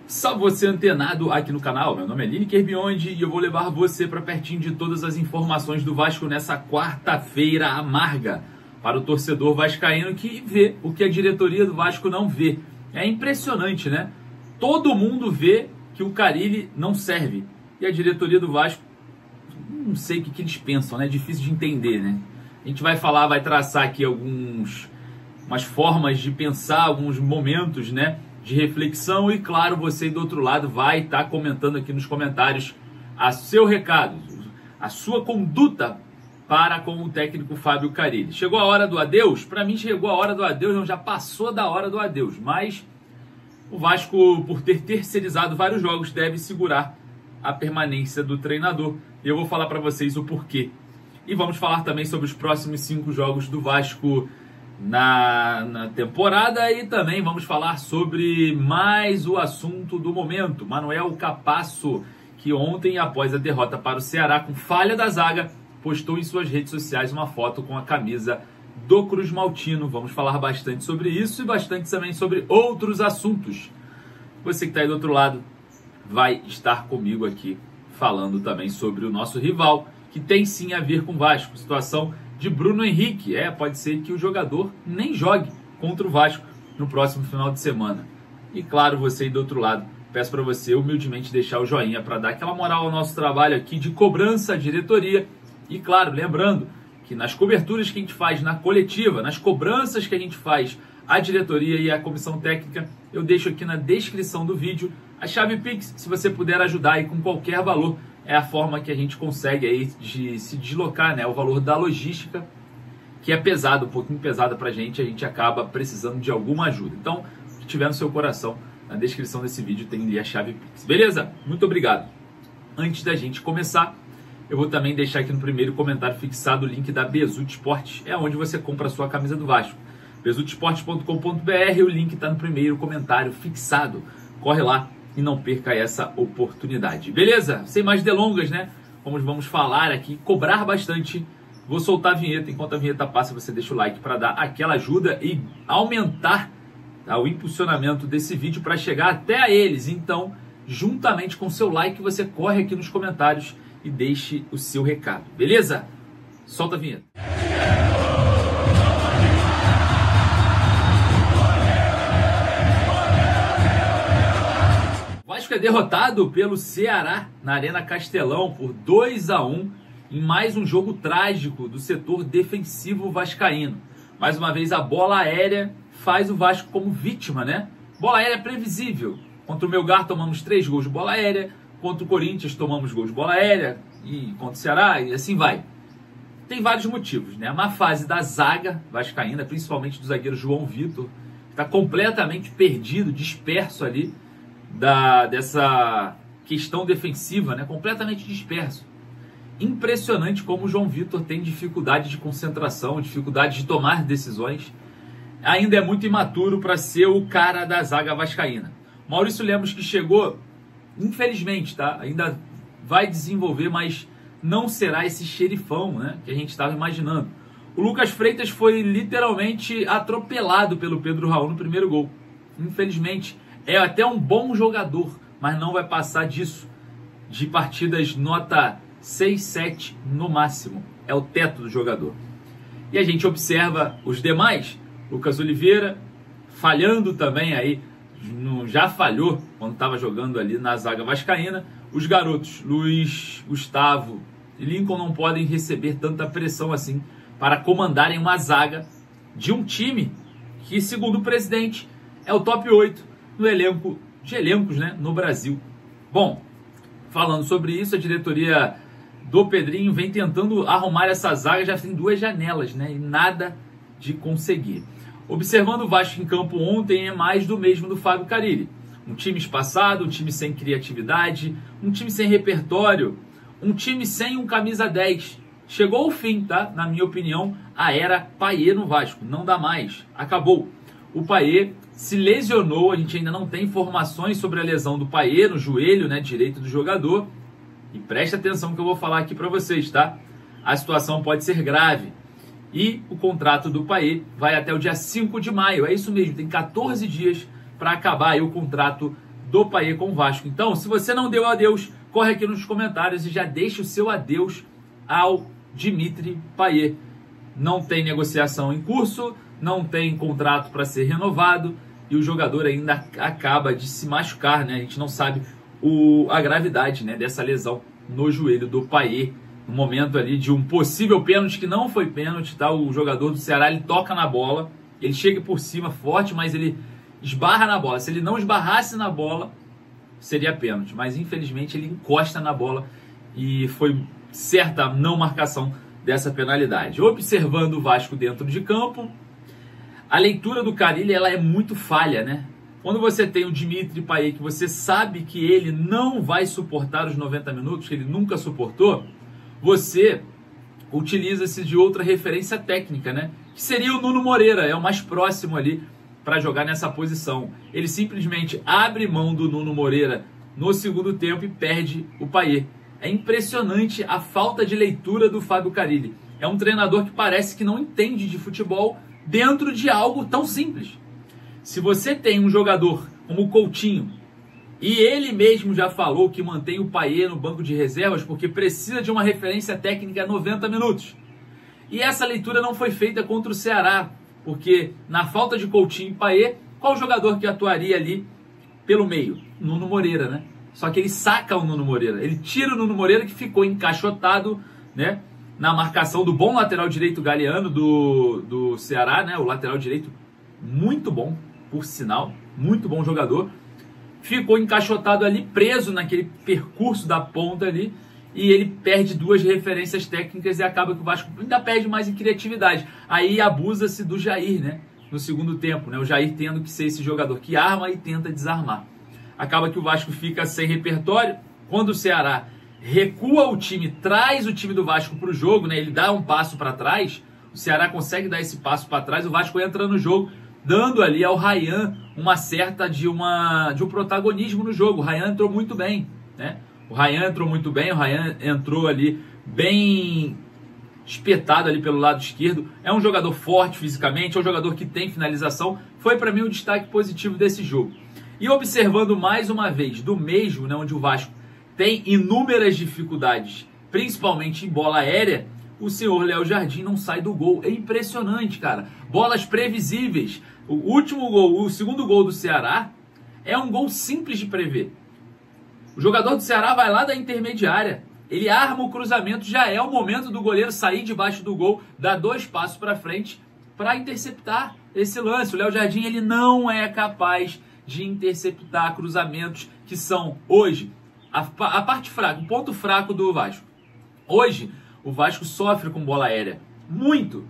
Só você antenado aqui no canal. Meu nome é Lineker Biondi e eu vou levar você para pertinho de todas as informações do Vasco nessa quarta-feira amarga para o torcedor vascaíno que vê o que a diretoria do Vasco não vê. É impressionante, né? Todo mundo vê que o Carille não serve e a diretoria do Vasco, não sei o que eles pensam, né? É difícil de entender, né? A gente vai falar, vai traçar aqui umas formas de pensar, alguns momentos, né, de reflexão e, claro, você do outro lado vai estar comentando aqui nos comentários a seu recado, a sua conduta para com o técnico Fábio Carille. Chegou a hora do adeus? Para mim chegou a hora do adeus, não, já passou da hora do adeus, mas o Vasco, por ter terceirizado vários jogos, deve segurar a permanência do treinador. E eu vou falar para vocês o porquê. E vamos falar também sobre os próximos 5 jogos do Vasco na temporada e também vamos falar sobre mais o assunto do momento. Manuel Capasso, que ontem, após a derrota para o Ceará com falha da zaga, postou em suas redes sociais uma foto com a camisa do Cruz Maltino. Vamos falar bastante sobre isso e bastante também sobre outros assuntos. Você que está aí do outro lado vai estar comigo aqui falando também sobre o nosso rival, que tem sim a ver com o Vasco. Situação de Bruno Henrique. Pode ser que o jogador nem jogue contra o Vasco no próximo final de semana. E claro, você aí do outro lado, peço para você humildemente deixar o joinha para dar aquela moral ao nosso trabalho aqui de cobrança à diretoria. E claro, lembrando que nas coberturas que a gente faz na coletiva, nas cobranças que a gente faz à diretoria e à comissão técnica, eu deixo aqui na descrição do vídeo a chave Pix, se você puder ajudar aí com qualquer valor. É a forma que a gente consegue aí de se deslocar, né? O valor da logística, que é pesado, um pouquinho pesada pra gente, a gente acaba precisando de alguma ajuda. Então, se tiver no seu coração, na descrição desse vídeo tem ali a chave Pix. Beleza? Muito obrigado. Antes da gente começar, eu vou também deixar aqui no primeiro comentário fixado o link da Bezut Esportes, é onde você compra a sua camisa do Vasco. bezutesportes.com.br, o link está no primeiro comentário fixado. Corre lá e não perca essa oportunidade. Beleza? Sem mais delongas, né? Como vamos falar aqui, cobrar bastante. Vou soltar a vinheta. Enquanto a vinheta passa, você deixa o like para dar aquela ajuda e aumentar, tá, o impulsionamento desse vídeo para chegar até a eles. Então, juntamente com o seu like, você corre aqui nos comentários e deixe o seu recado. Beleza? Solta a vinheta. O Vasco é derrotado pelo Ceará na Arena Castelão por 2-1 em mais um jogo trágico do setor defensivo vascaíno. Mais uma vez a bola aérea faz o Vasco como vítima, né? Bola aérea previsível. Contra o Melgar tomamos 3 gols de bola aérea, contra o Corinthians tomamos gols de bola aérea, e contra o Ceará, e assim vai. Tem vários motivos, né? A má fase da zaga vascaína, principalmente do zagueiro João Vitor, que está completamente perdido, disperso ali, dessa questão defensiva, né? Completamente disperso. Impressionante como o João Vitor tem dificuldade de concentração, dificuldade de tomar decisões. Ainda é muito imaturo para ser o cara da zaga vascaína. Maurício Lemos, que chegou, infelizmente, tá? Ainda vai desenvolver, mas não será esse xerifão, né, que a gente estava imaginando. O Lucas Freitas foi literalmente atropelado pelo Pedro Raul no primeiro gol. Infelizmente, é até um bom jogador, mas não vai passar disso. De partidas nota 6, 7 no máximo. É o teto do jogador. E a gente observa os demais. Lucas Oliveira falhando também aí. Já falhou quando estava jogando ali na zaga vascaína. Os garotos Luiz, Gustavo e Lincoln não podem receber tanta pressão assim para comandarem uma zaga de um time que, segundo o presidente, é o top 8 no elenco de elencos, né, no Brasil. Bom, falando sobre isso, a diretoria do Pedrinho vem tentando arrumar essa zaga, já tem 2 janelas, né, e nada de conseguir. Observando o Vasco em campo ontem, é mais do mesmo do Fábio Carille. Um time espaçado, um time sem criatividade, um time sem repertório, um time sem um camisa 10. Chegou ao fim, tá? Na minha opinião, a era Payet no Vasco. Não dá mais. Acabou. O Payet se lesionou, a gente ainda não tem informações sobre a lesão do Payet no joelho, né, direito do jogador. E preste atenção que eu vou falar aqui para vocês, tá? A situação pode ser grave. E o contrato do Payet vai até o dia 5 de maio. É isso mesmo, tem 14 dias para acabar aí o contrato do Payet com o Vasco. Então, se você não deu adeus, corre aqui nos comentários e já deixa o seu adeus ao Dimitri Payet. Não tem negociação em curso, não tem contrato para ser renovado e o jogador ainda acaba de se machucar, né? A gente não sabe a gravidade, né, dessa lesão no joelho do Payet, no momento ali de um possível pênalti que não foi pênalti, tá? O jogador do Ceará, ele toca na bola, ele chega por cima forte, mas ele esbarra na bola. Se ele não esbarrasse na bola, seria pênalti, mas infelizmente ele encosta na bola e foi certa a não marcação dessa penalidade. Observando o Vasco dentro de campo, a leitura do Carille, ela é muito falha, né? Quando você tem o Dimitri Payet, que você sabe que ele não vai suportar os 90 minutos, que ele nunca suportou, você utiliza-se de outra referência técnica, né? Que seria o Nuno Moreira, é o mais próximo ali para jogar nessa posição. Ele simplesmente abre mão do Nuno Moreira no segundo tempo e perde o Payet. É impressionante a falta de leitura do Fábio Carille. É um treinador que parece que não entende de futebol dentro de algo tão simples. Se você tem um jogador como o Coutinho, e ele mesmo já falou que mantém o Payet no banco de reservas porque precisa de uma referência técnica a 90 minutos. E essa leitura não foi feita contra o Ceará, porque na falta de Coutinho e Payet, qual jogador que atuaria ali pelo meio? Nuno Moreira, né? Só que ele saca o Nuno Moreira, ele tira o Nuno Moreira que ficou encaixotado, né, na marcação do bom lateral direito Galeano do Ceará, né? O lateral direito muito bom, por sinal, muito bom jogador. Ficou encaixotado ali, preso naquele percurso da ponta ali, e ele perde duas referências técnicas e acaba que o Vasco ainda perde mais em criatividade. Aí abusa-se do Jair, né, no segundo tempo, né, o Jair tendo que ser esse jogador que arma e tenta desarmar. Acaba que o Vasco fica sem repertório. Quando o Ceará recua o time, traz o time do Vasco para o jogo, né, ele dá um passo para trás, o Ceará consegue dar esse passo para trás, o Vasco entra no jogo, dando ali ao Ryan uma certa de um protagonismo no jogo. O Ryan entrou muito bem, né? O Ryan entrou ali bem espetado ali pelo lado esquerdo. É um jogador forte fisicamente, é um jogador que tem finalização. Foi para mim o destaque positivo desse jogo. E observando mais uma vez do mesmo, né, onde o Vasco tem inúmeras dificuldades, principalmente em bola aérea, o senhor Léo Jardim não sai do gol. É impressionante, cara. Bolas previsíveis. O último gol, o segundo gol do Ceará, é um gol simples de prever. O jogador do Ceará vai lá da intermediária, ele arma o cruzamento, já é o momento do goleiro sair debaixo do gol, dar 2 passos para frente para interceptar esse lance. O Léo Jardim, ele não é capaz de interceptar cruzamentos que são, hoje, a parte fraca, o ponto fraco do Vasco. Hoje, o Vasco sofre com bola aérea. Muito.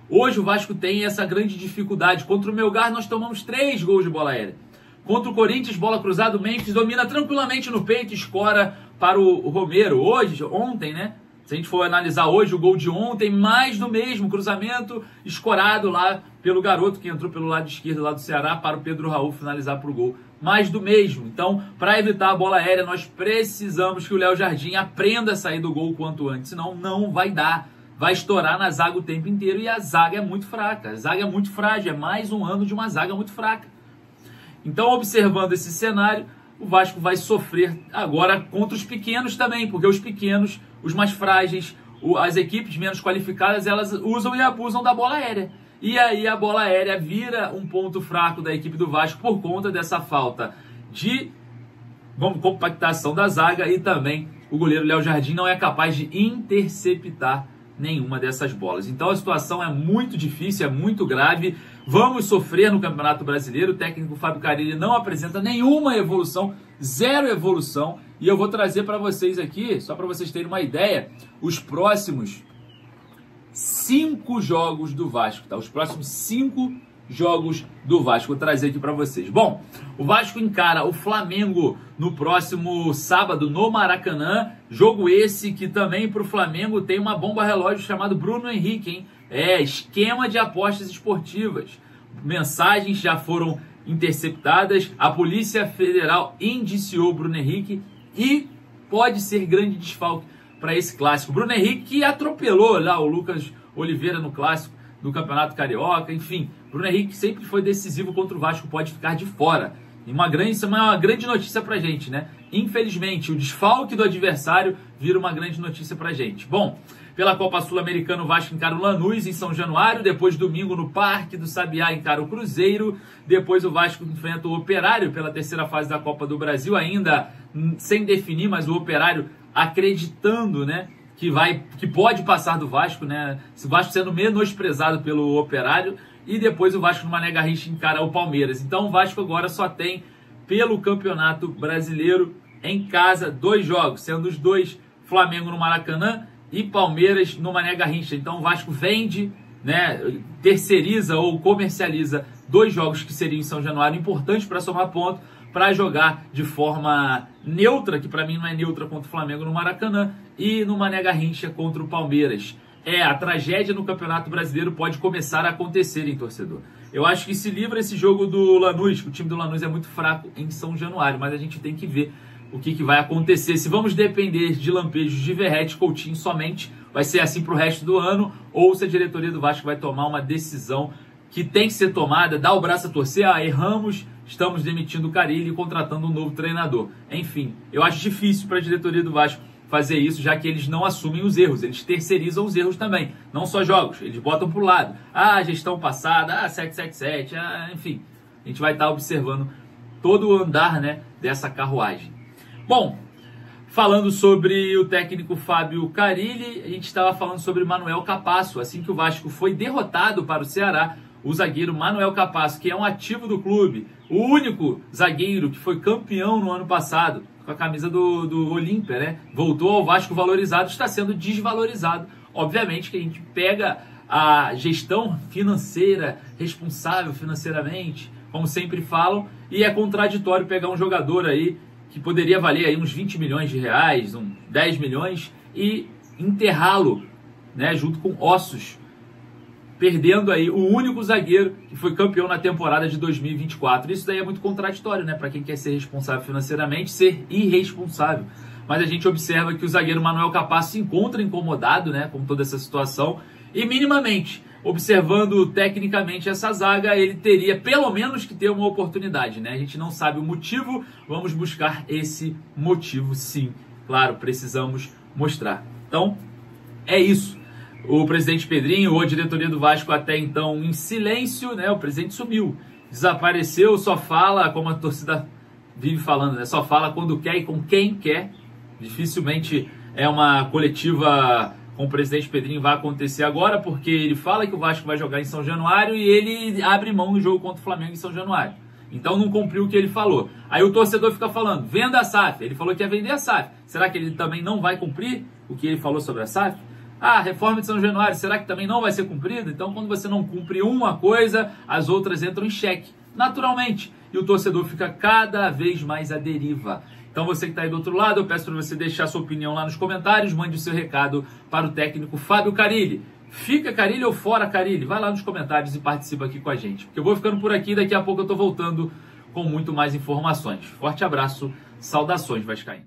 Hoje o Vasco tem essa grande dificuldade. Contra o Melgar nós tomamos 3 gols de bola aérea. Contra o Corinthians, bola cruzada, o Memphis domina tranquilamente no peito e escora para o Romero. Ontem, né? Se a gente for analisar hoje o gol de ontem, mais do mesmo, cruzamento escorado lá pelo garoto que entrou pelo lado esquerdo lá do Ceará para o Pedro Raul finalizar para o gol. Mais do mesmo. Então, para evitar a bola aérea, nós precisamos que o Léo Jardim aprenda a sair do gol o quanto antes, senão não vai dar. Vai estourar na zaga o tempo inteiro e a zaga é muito fraca. A zaga é muito frágil, é mais um ano de uma zaga muito fraca. Então, observando esse cenário, o Vasco vai sofrer agora contra os pequenos também, porque os pequenos, os mais frágeis, as equipes menos qualificadas, elas usam e abusam da bola aérea. E aí a bola aérea vira um ponto fraco da equipe do Vasco por conta dessa falta de compactação da zaga e também o goleiro Léo Jardim não é capaz de interceptar nenhuma dessas bolas. Então a situação é muito difícil, é muito grave. Vamos sofrer no Campeonato Brasileiro. O técnico Fábio Carille não apresenta nenhuma evolução, zero evolução. E eu vou trazer para vocês aqui, só para vocês terem uma ideia, os próximos 5 jogos do Vasco, tá? Os próximos 5 jogos do Vasco, vou trazer aqui para vocês. Bom, o Vasco encara o Flamengo no próximo sábado no Maracanã. Jogo esse que também para o Flamengo tem uma bomba relógio chamado Bruno Henrique, hein? É, esquema de apostas esportivas. Mensagens já foram interceptadas. A Polícia Federal indiciou o Bruno Henrique e pode ser grande desfalque para esse clássico. Bruno Henrique que atropelou lá o Lucas Oliveira no clássico do Campeonato Carioca, enfim. Bruno Henrique sempre foi decisivo contra o Vasco, pode ficar de fora. Isso é uma grande notícia pra gente, né? Infelizmente, o desfalque do adversário vira uma grande notícia pra gente. Bom, pela Copa Sul-Americana, o Vasco encara o Lanús em São Januário, depois domingo no Parque do Sabiá encara o Cruzeiro, depois o Vasco enfrenta o Operário pela terceira fase da Copa do Brasil, ainda sem definir, mas o Operário acreditando, né, que pode passar do Vasco, né? O Vasco sendo menosprezado pelo Operário, e depois o Vasco no Mané Garrincha encara o Palmeiras. Então o Vasco agora só tem, pelo Campeonato Brasileiro, em casa 2 jogos, sendo os 2 Flamengo no Maracanã e Palmeiras no Mané Garrincha. Então o Vasco vende, né, terceiriza ou comercializa 2 jogos que seriam em São Januário, importantes para somar ponto, para jogar de forma neutra, que para mim não é neutra, contra o Flamengo no Maracanã, e no Mané Garrincha contra o Palmeiras. A tragédia no Campeonato Brasileiro pode começar a acontecer, hein, torcedor? Eu acho que se livra esse jogo do Lanús, que o time do Lanús é muito fraco em São Januário, mas a gente tem que ver o que vai acontecer. Se vamos depender de lampejos de Verratti e Coutinho somente, vai ser assim para o resto do ano, ou se a diretoria do Vasco vai tomar uma decisão que tem que ser tomada, dar o braço a torcer, erramos, estamos demitindo o Carille e contratando um novo treinador. Enfim, eu acho difícil para a diretoria do Vasco fazer isso, já que eles não assumem os erros, eles terceirizam os erros também, não só jogos, eles botam pro lado, gestão passada, 777, enfim, a gente vai estar observando todo o andar, né, dessa carruagem. Bom, falando sobre o técnico Fábio Carille, a gente estava falando sobre Manuel Capasso. Assim que o Vasco foi derrotado para o Ceará, o zagueiro Manuel Capasso, que é um ativo do clube, o único zagueiro que foi campeão no ano passado, com a camisa do Olímpia, né? Voltou ao Vasco valorizado, está sendo desvalorizado. Obviamente que a gente pega a gestão financeira, responsável financeiramente, como sempre falam, e é contraditório pegar um jogador aí que poderia valer aí uns 20 milhões de reais, 10 milhões, e enterrá-lo, né, junto com ossos, perdendo aí o único zagueiro que foi campeão na temporada de 2024. Isso daí é muito contraditório, né, para quem quer ser responsável financeiramente, ser irresponsável. Mas a gente observa que o zagueiro Manuel Capasso se encontra incomodado, né, com toda essa situação, e minimamente, observando tecnicamente essa zaga, ele teria pelo menos que ter uma oportunidade, né? A gente não sabe o motivo, vamos buscar esse motivo sim. Claro, precisamos mostrar. Então, é isso. O presidente Pedrinho, ou a diretoria do Vasco até então em silêncio, né? O presidente sumiu, desapareceu, só fala, como a torcida vive falando, né? Só fala quando quer e com quem quer. Dificilmente é uma coletiva com o presidente Pedrinho vai acontecer agora, porque ele fala que o Vasco vai jogar em São Januário e ele abre mão do jogo contra o Flamengo em São Januário. Então não cumpriu o que ele falou. Aí o torcedor fica falando, venda a SAF. Ele falou que ia vender a SAF. Será que ele também não vai cumprir o que ele falou sobre a SAF? Reforma de São Januário, será que também não vai ser cumprida? Então quando você não cumpre uma coisa, as outras entram em xeque, naturalmente. E o torcedor fica cada vez mais à deriva. Então você que está aí do outro lado, eu peço para você deixar sua opinião lá nos comentários, mande o seu recado para o técnico Fábio Carille. Fica Carille ou fora Carille? Vai lá nos comentários e participa aqui com a gente. Porque eu vou ficando por aqui, daqui a pouco eu estou voltando com muito mais informações. Forte abraço, saudações vascaíno.